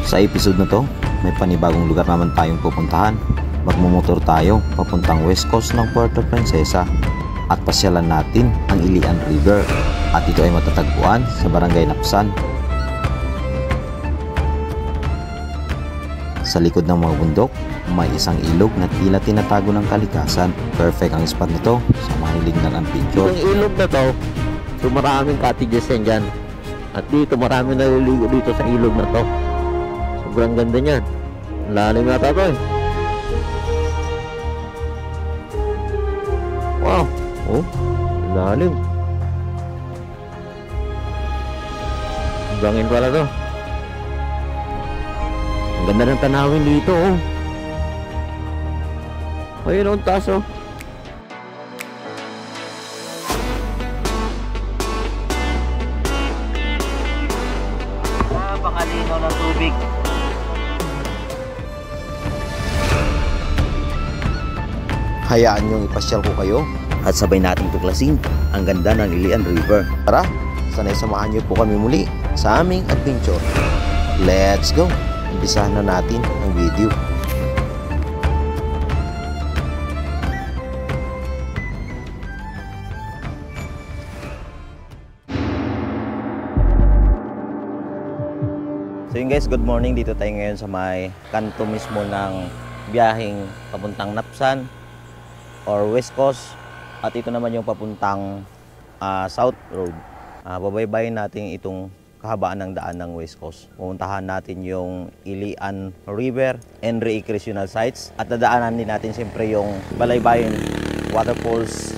Sa episode na to, may panibagong lugar naman tayong pupuntahan. Magmumotor tayo papuntang west coast ng Puerto Princesa at pasyalan natin ang Ilian River. At ito ay matatagpuan sa Barangay Napsan. Sa likod ng mga bundok, may isang ilog na tila tinatago ng kalikasan. Perfect ang spot nito sa mahilig ng adventure. Itong ilog na to, so maraming cottages yan dyan. At dito maraming naliligo dito sa ilog na to. Sobrang ganda niyan. Lalim yata to eh. Wow. Oh, lalim. Bangin pala to. Ang ganda ng tanawin dito oh. Ayun ang taas oh. Pangalinaw ng tubig. Hayaan niyong ipasyal ko kayo at sabay nating tuklasin ang ganda ng Ilian River. Tara, sanay samahan niyo po kami muli sa aming adventure. Let's go! Umpisahan na natin ang video. So yun guys, good morning. Dito tayo ngayon sa may kanto mismo ng biyaheng papuntang Napsan or West Coast. At ito naman yung papuntang South Road. Babaybayin natin itong kahabaan ng daan ng West Coast. Pupuntahan natin yung Ilian River and recreational sites. At dadaanan din natin siyempre yung Balaybayin Waterfalls.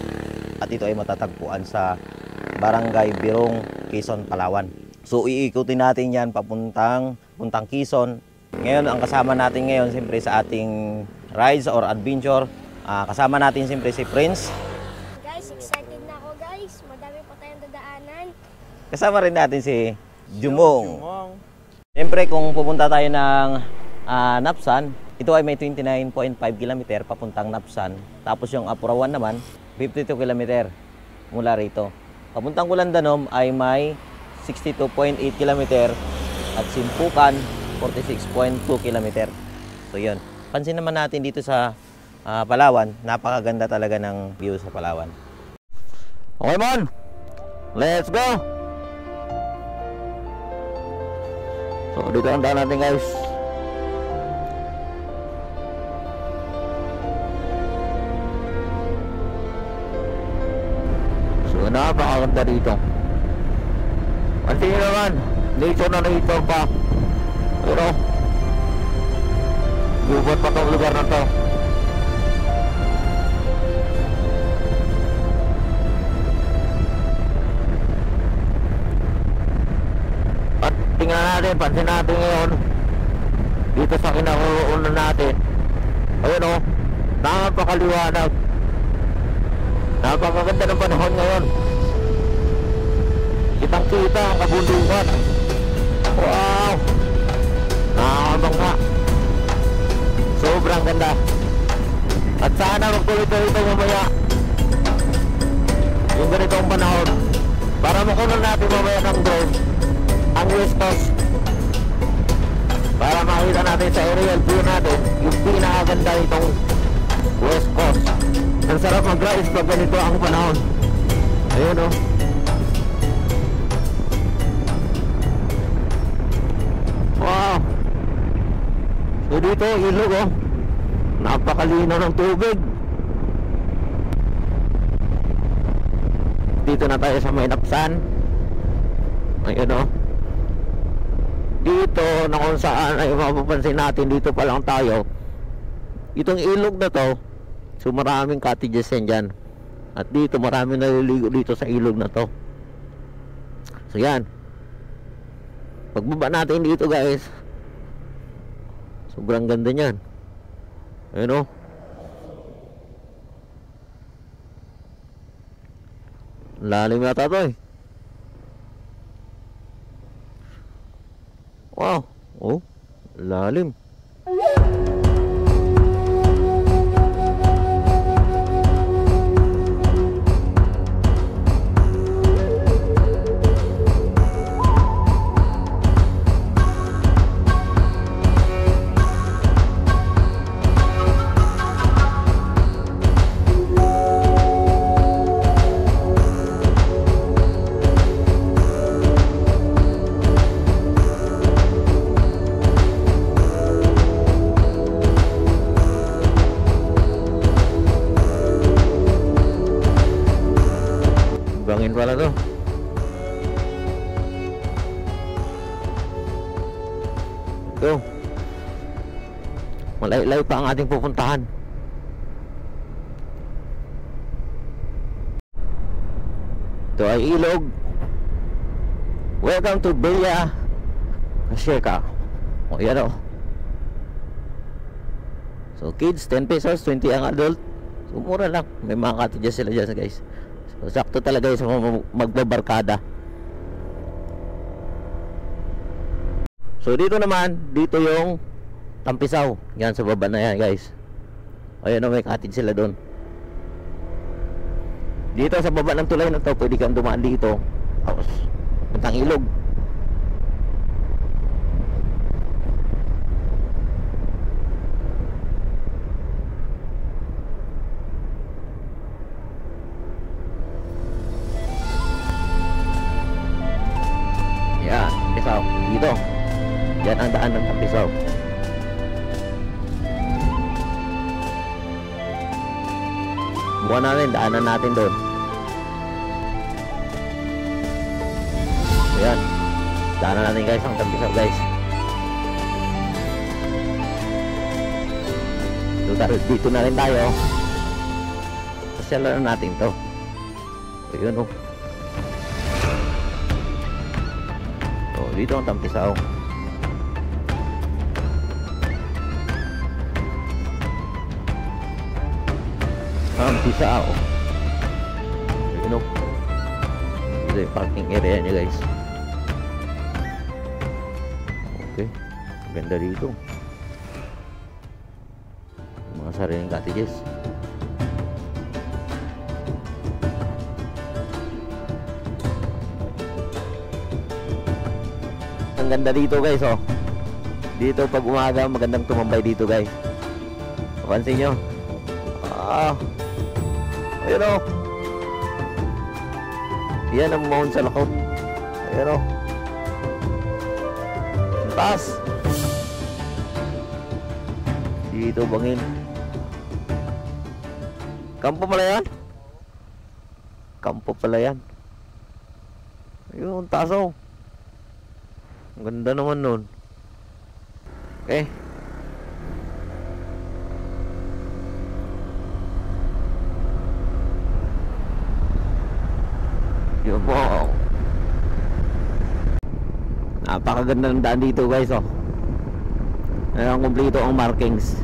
At ito ay matatagpuan sa Barangay Birong, Quezon, Palawan. So iikutin natin yan papuntang Quezon. Ngayon, ang kasama natin ngayon siyempre sa ating rides or adventure. Kasama natin siyempre si Prince. Guys, excited na ako guys. Madami pa tayong dadaanan. Kasama rin natin si Jumong. Siyempre kung pupunta tayo ng Napsan, ito ay may 29.5 km papuntang Napsan. Tapos yung Apurawan naman, 52 km mula rito. Papuntang Gulandanom ay may 62.8 km at Simpukan 46.2 km. So yun. Pansin naman natin dito sa Palawan, napakaganda talaga ng view sa Palawan. Okay mon, let's go! So dito ang daan natin guys. So napakaganda dito. Pansin nyo naman, nature na nature pa. Pero gubat pa itong lugar na to. At tingnan natin, pansin natin ngayon dito sa kinauunan natin. Ayun o, napakaliwanag. Napakaganda ng panahon ngayon. Kitang kita ang kabundukan. Wow, nakakabangga. Sobrang ganda. At sana magtuloy-tuloy ito mamaya yung ganitong panahon para makunan natin mamaya ng drone ang West Coast para makita natin sa aerial view natin yung pinakaganda itong West Coast. Ang sarap mag-rides pag ganito ang panahon. Ayun o. Wow. So dito ilog oh. Napakalinaw ng tubig. Dito na tayo sa may Napsan. Ayun oh. Dito na kung saan ay mapapansin natin, dito pa lang tayo. Itong ilog na to, so maraming cottages yan dyan. At dito maraming naliligo dito sa ilog na to. So yan. Pagbaba natin dito guys, sobrang ganda niyan. Ayun o. Lalim yata to eh. Wow. Oh, lalim. dito. Malayo-layo pa ang ating pupuntahan. Ito ay ilog. Welcome to Villa Pacheca. O yan o. So kids 10 pesos, 20 ang adult. So mura lang. May mga cottages sila dyan guys. So sakto talaga yung sa mga magbabarkada. So dito naman, dito yung Tampisaw. Yan sa baba na yan guys. Ayan o, may cottage sila doon. Dito sa baba ng tulay na to, pwede kang dumaan dito. Tapos puntang ilog. Yan, Tampisaw. Dito. Yan ang daan ng Tampisaw. Buwan natin, daanan natin doon. Ayan. Daanan natin guys ang Tampisaw guys. Dito na rin tayo. Pasyalan na natin to. Ayun o. So dito ang Tampisaw. Tampisaw. Ayun o. Ito yung parking area niya guys. Okay. Ganda dito. Mga sariling cottages. Ang ganda dito guys oh. Dito pag umaga magandang tumambay dito guys. Pansin nyo. Ayun o. Yan ang mount sa lakot. Ayun o. Ang taas. Dito bangin. Kampo pala yan? Kampo pala yan. Ayun, ang taas o. Ang ganda naman nun. Okay. Yun po. Napakaganda ng daan dito guys oh. Ayan, kumpleto ang markings.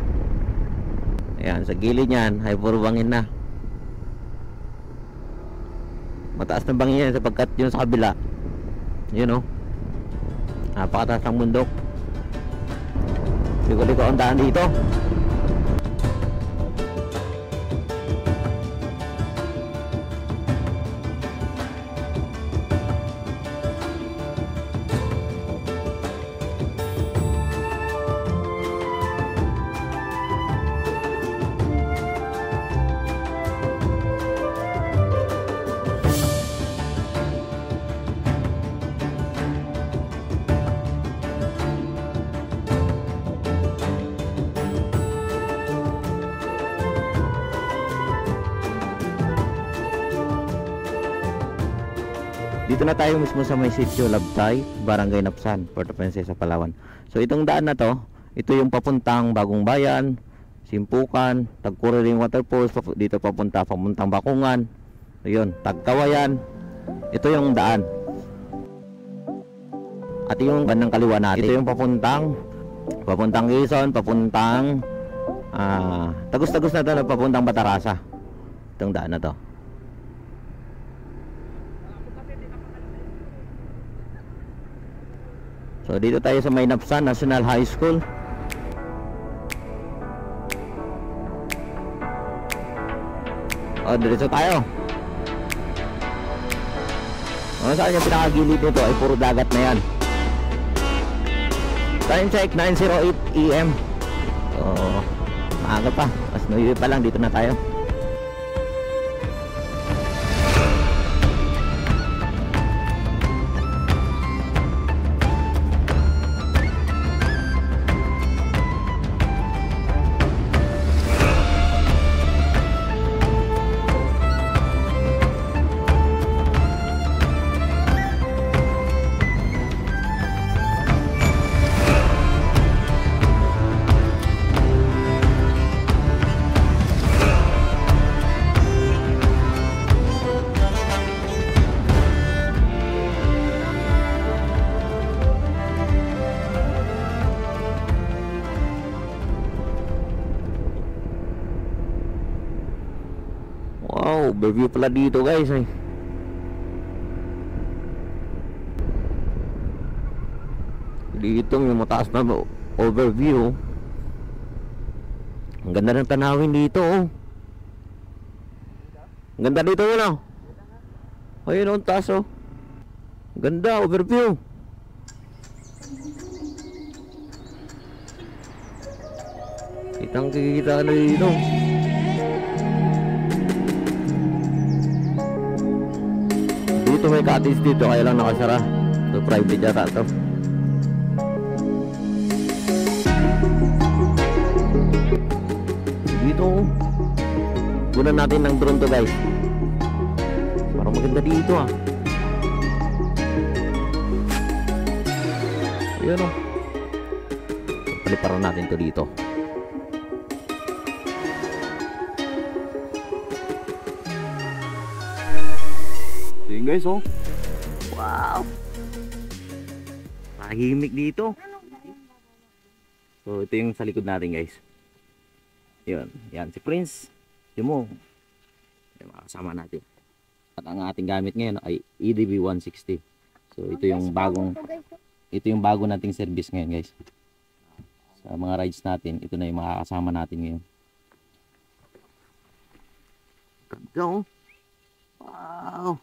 Ayan, sa gilid niyan ay puro bangin na. Mataas na bangin yan sapagkat yun sa kabila. Yun oh. Napakataas ng bundok. Liko-liko ang daan dito. Dito na tayo mismo sa may sitio Labtay, Barangay Napsan, Puerto Princesa, Palawan. So itong daan na to, ito yung papuntang Bagong Bayan, Simpukan, Tagkuriling Waterfalls, dito papuntang Bakungan. Ayun, Tagkawayan. Ito yung daan. At yung bandang kaliwa natin, ito yung papuntang Quezon, papuntang Tagus-Tagus na to, papuntang Batarasa. Itong daan na to. So dito tayo sa may Napsan National High School. Diretso tayo. Saan yung pinakagilid nito ay puro dagat na yan. Time check 9:08 AM. So maaga pa, mas 9 pa lang, dito na tayo. overview pala dito guys eh. Dito yung mataas na overview. Ang ganda ng tanawin dito oh. Ang ganda dito yun oh. Ayun oh, ang taas oh. Ganda, overview. Kitang kikita na dito. Dito may cottage dito, kaya lang nakasara. So private yata to. Dito gunan natin ng drone to guys. Parang maganda dito ah. Ayun o. Paliparan natin to dito. Ayun guys oh. Wow. Tahimik dito. So ito yung sa likod natin guys. Yun, yan si Prince. Yun mo. Yan, makasama natin. At ang ating gamit ngayon ay EDB 160. So ito yung bagong nating service ngayon guys. Sa mga rides natin, ito na yung makakasama natin ngayon. Ganda oh. Wow.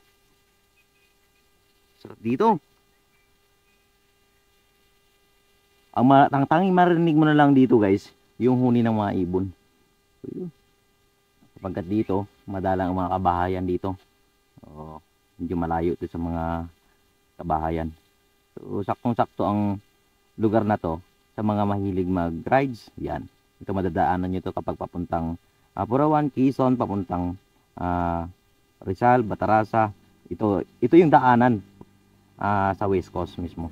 Sarap dito. Ang tanging marinig mo na lang dito guys, yung huni ng mga ibon. Kapagkat dito, madalang ang mga kabahayan dito. Medyo malayo ito sa mga kabahayan. So, saktong-sakto ang lugar na to sa mga mahilig mag-rides. Yan. Ito madadaanan nyo to kapag papuntang Purawan, Quezon, papuntang Rizal, Batarasa. Ito yung daanan sa West Coast mismo.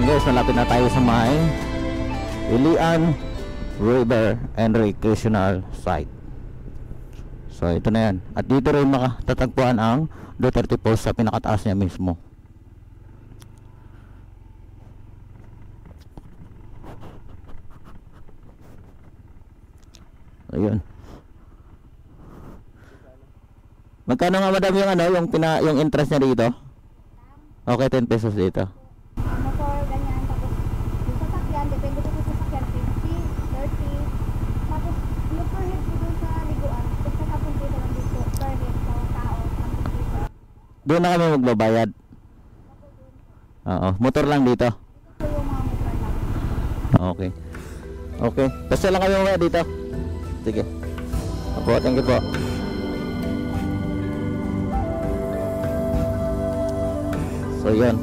Guys, malapit na tayo sa may Ilian River and Recreational Site. So ito na yan. At dito rin makatatagpuan ang Duterte Falls sa pinakataas niya mismo. Ayun. Magkano nga madam yung yung interest niya dito? Okay, 10 pesos dito. Motor, ganyan. Tapos, yung sasakyan, depende po sa sasakyan, 50, 30. Tapos, yung per head po dun sa liguan, tapos nakapun dito lang dito, per head sa tao, tapos dito. Doon na kami magbabayad. Oo, motor lang dito. Ito yung mga motor lang. Okay. Okay. Basta lang kami mamaya dito. Sige. Opo, thank you po. So yun,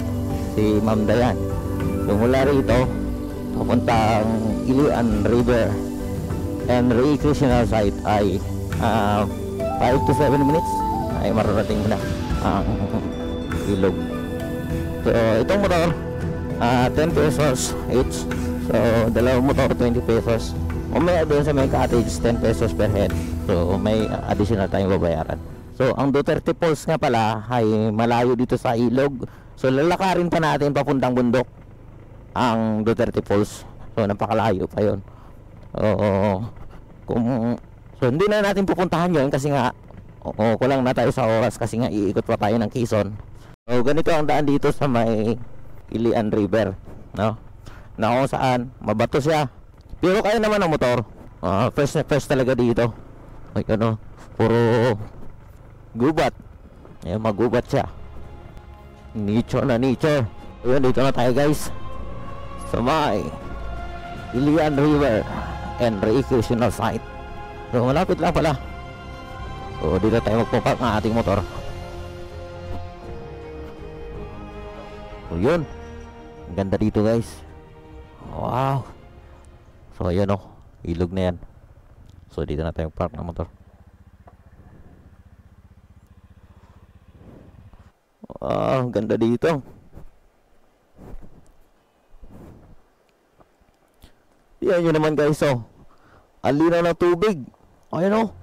si Ma'am Dayan. So mula rito, papuntang Ilian River and Recreational Site ay 5 to 7 minutes ay mararating mo na ang ilog. So itong motor 10 pesos each. So dalawang motor 20 pesos. O may doon sa may cottage 10 pesos per head. So may additional tayong babayaran. So ang Duterte Falls nga pala ay malayo dito sa ilog. So lalakarin pa natin papuntang bundok ang Duterte Falls. So napakalayo pa yon. So hindi na natin pupuntahan yon kasi nga kulang na tayo sa oras kasi nga iikot pa tayo ng Quezon. So ganito ang daan dito sa may Ilian River, no? Na kung saan mabato siya. Pero kaya naman ang motor. First talaga dito. Ay ano, puro gubat. Ayan, magubat siya. Nature na nature. Ayun, dito na tayo guys. Sa may Ilian River and Recreational Site. So malapit lang pala. So dito tayo magpapark ng ating motor. So yun. Ang ganda dito guys. Wow. So ayan o, ilog na yan. So dito na tayo park ng motor. Wow, ang ganda dito. Yan yun naman guys, oh. Ang linaw ng tubig. Ayan o,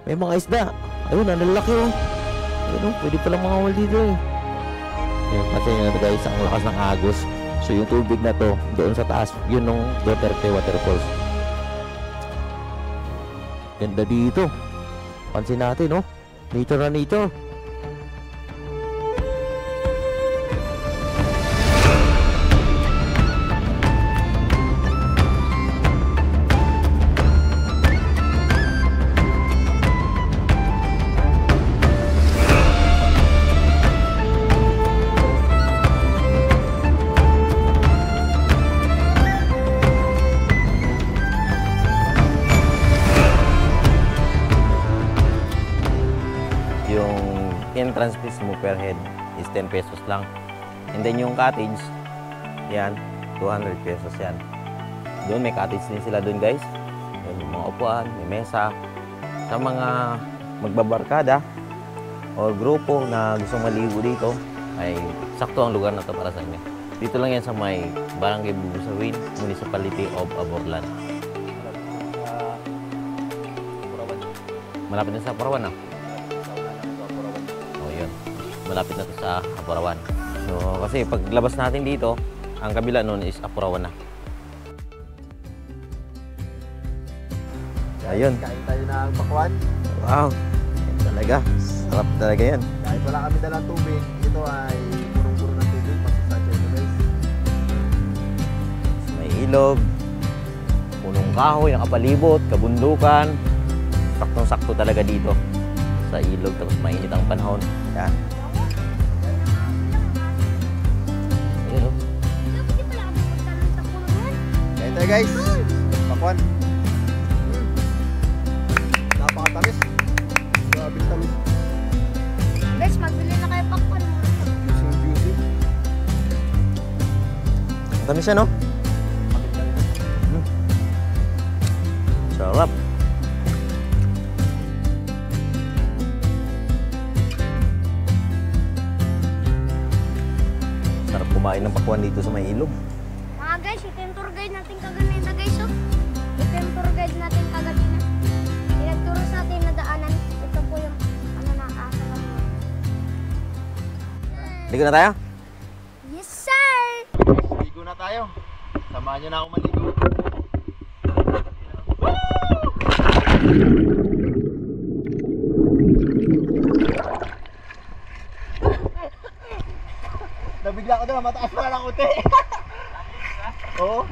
may mga isda. Ayun, ang lalaki o. Ayun o, pwede palang mga wal dito eh. Ayun, kasi yun guys, ang lakas ng agos. So yung tubig na to, doon sa taas, yun nung Duterte Waterfalls. Ganda dito. Pansin natin, no? Nature na nature. Entrance fees mo per head is 10 pesos lang. And then yung cottage, yan, 200 pesos yan. Doon may cottage din sila doon guys. May mga upuan, may mesa. Sa mga magbabarkada o grupo na gustong maligo dito, ay sakto ang lugar na to para sa inyo. Dito lang yan sa may Barangay Bubusawin, Municipality of Aborlan. Malapit na sa Apurawan ah. Malapit na to sa Apurawan. So, kasi paglabas natin dito, ang kabila nun is Apurawan na. Ayun. Kain tayo ng pakwan. Wow. Talaga. Sarap talaga yan. Kahit wala kami dalang tubig, ito ay purong-puro ng tubig. Magsasakya ito guys. May ilog, punong kahoy, nakapalibot, kabundukan. Saktong-sakto talaga dito sa ilog. Tapos mainit ang panahon. Yan. Kain tayo guys. Pakwan. Napakatamis. Grabe tamis. Guys, magbili na kayo pakwan. Juicy. Tamis siya, no? Sarap. Sarap kumain ng pakwan dito sa may ilog. Mga guys, ito yung tour guide natin kaganina guys, oh. Ito yung tour guide natin kaganina. Pinagturo sa atin na daanan. Ito po yung ano na asa lang. Ligo na tayo? Yes, sir! Ligo na tayo. Samahan nyo na ako maligo. Nabigla ko doon, mataas pa lang uti. Oo.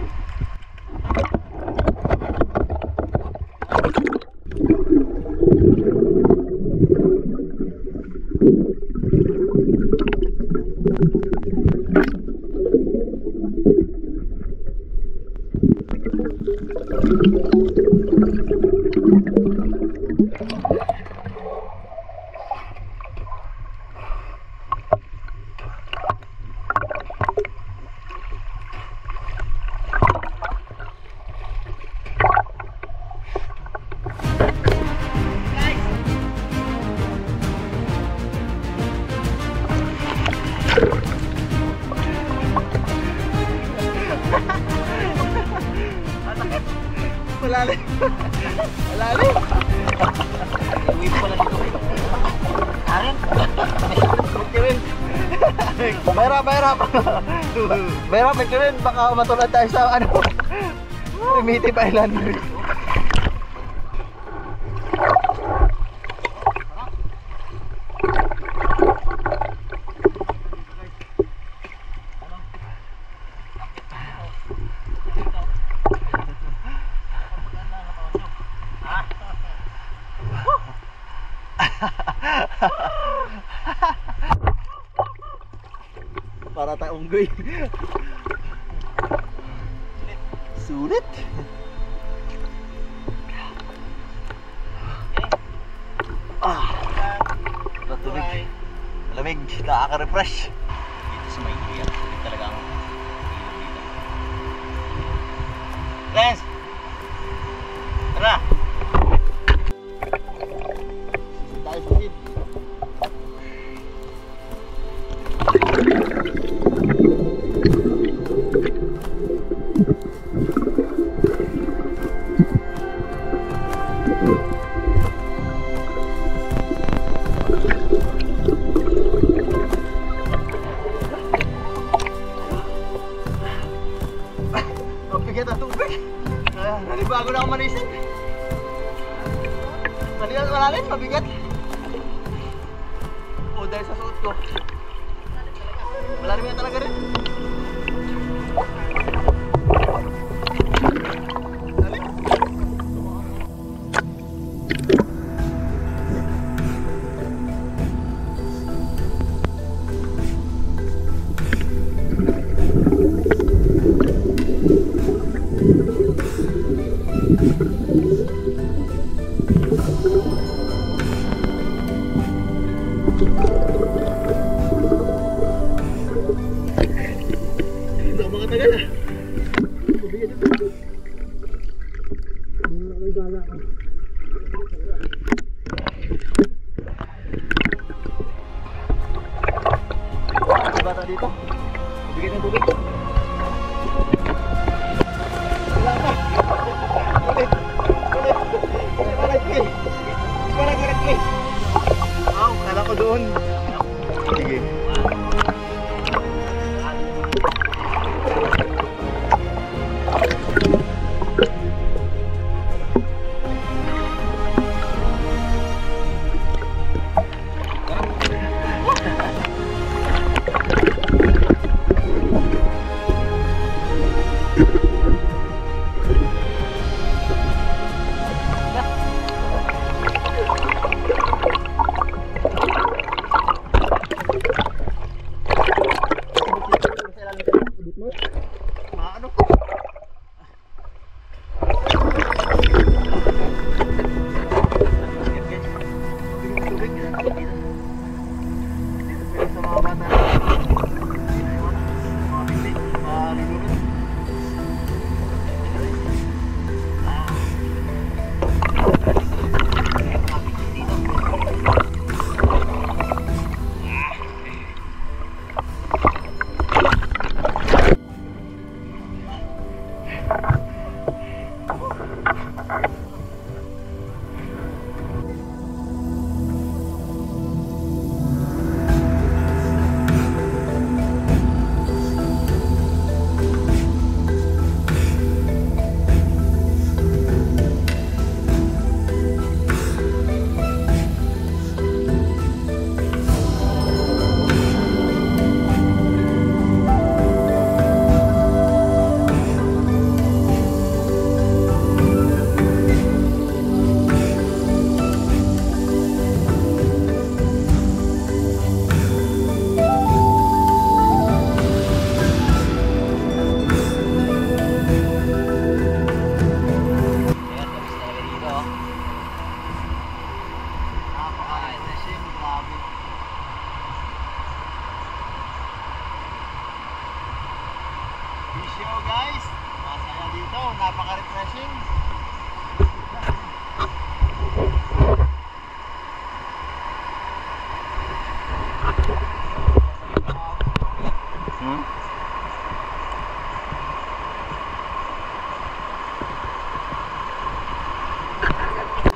Malalim. Malalim. Uwi pala dito. Arin. Kevin. Bayra. Bayra, Kevin. Baka matulad tayo sa ano. Primitive Island. Para tayong unggoy. Sulit. Matubig. Malamig. Nakaka-refresh. Dito sa may area, talaga ang ilog dito. Lens! Tara! Tayo susid. Mabigat ang tubig. Nanibago na ako manisip. Malalim, mabigat. O dahil sa suot ko. Malalim yan talaga rin. Lalim. Hindi ako makatagal ah. Mabigat ito. Nakagala ako. May bata dito. Mabigat yung tubig. Wala na. Ulit. Parang wow, kala ko doon. Sige. Maano ko? Sa mga bata mga bindi malulunod.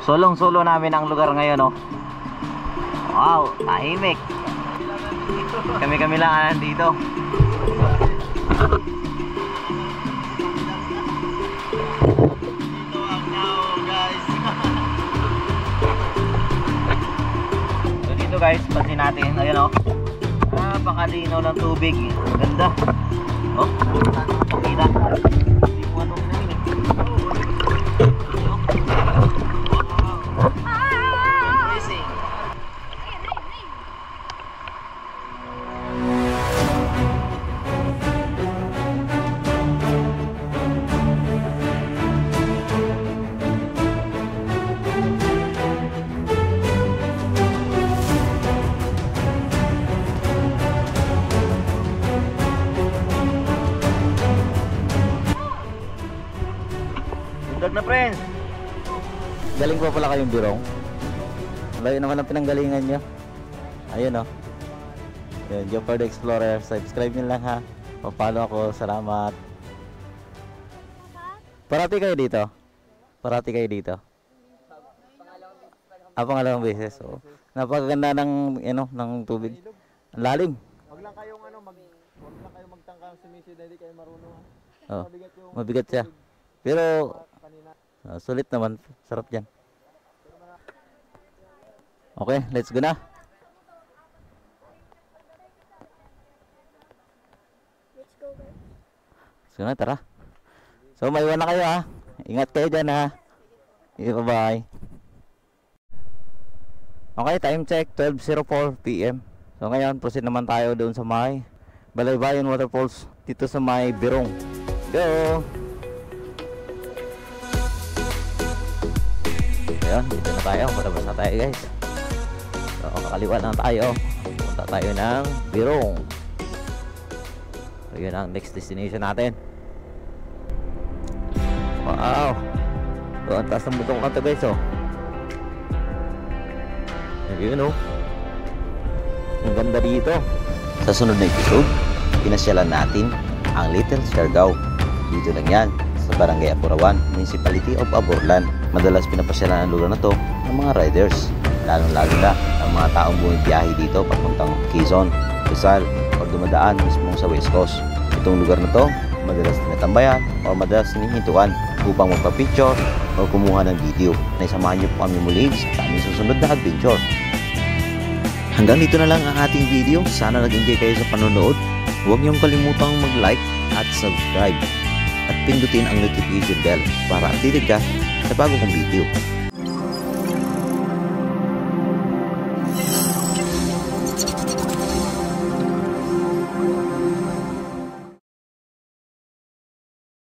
Solong-solo namin ang lugar ngayon, oh. Wow, tahimik. Kami-kami lang dito. So dito guys, pansin natin, ayun oh. Napakalinaw ng tubig. Ganda. Oh, kita. Hindi mo anong narinig. Amazing. Bundag na friends. Galing pa pala kayong Birong. Layo naman ang pinanggalingan nyo. Ayun oh. Yun, Jopper the Explorer. Subscribe nyo lang ha. Pa-follow ako. Salamat. Parati kayo dito? Parati kayo dito? Pangalawang beses. So, napakaganda ng, ng tubig. Ang lalim. Wag lang kayong wag lang kayong magtangka sumisid na hindi kayo marunong. Oh, Mabigat yung mabigat siya. Pero, kanina. sulit naman. Sarap dyan. Okay, let's go na. Let's go guys. Let's go na, tara. So, maiwan na kayo ha. Ingat kayo dyan ha. Okay, bye-bye. Okay, time check, 12:04 PM. So, ngayon, proceed naman tayo doon sa may Balaybayan Waterfalls dito sa may Birong. Go! Ayun, dito na tayo. Palabas na tayo guys. So, kakaliwa na tayo. Punta tayo ng Birong. So, yun ang next destination natin. Wow! So, ang taas ng butong kanto guys oh. Ayun oh. Ang ganda dito. Sa sunod na episode, pinasyalan natin ang Little Siargao. Dito lang yan, sa Barangay Apurawan, Municipality of Aborlan. Madalas pinapasyalan ang lugar na to ng mga riders, lalong-lalo na ang mga taong bumibiyahe dito papuntang Quezon, Rizal, o dumadaan mismo sa West Coast. Itong lugar na to, madalas tinatambayan o madalas hinihintuan upang magpa-picture o kumuha ng video. Naisamahan niyo po kami muli sa aming susunod na adventure. Hanggang dito na lang ang ating video. Sana nag-enjoy kayo sa panonood. Huwag niyong kalimutang mag-like at subscribe. At pindutin ang notification bell para updated ka sa bago kong video.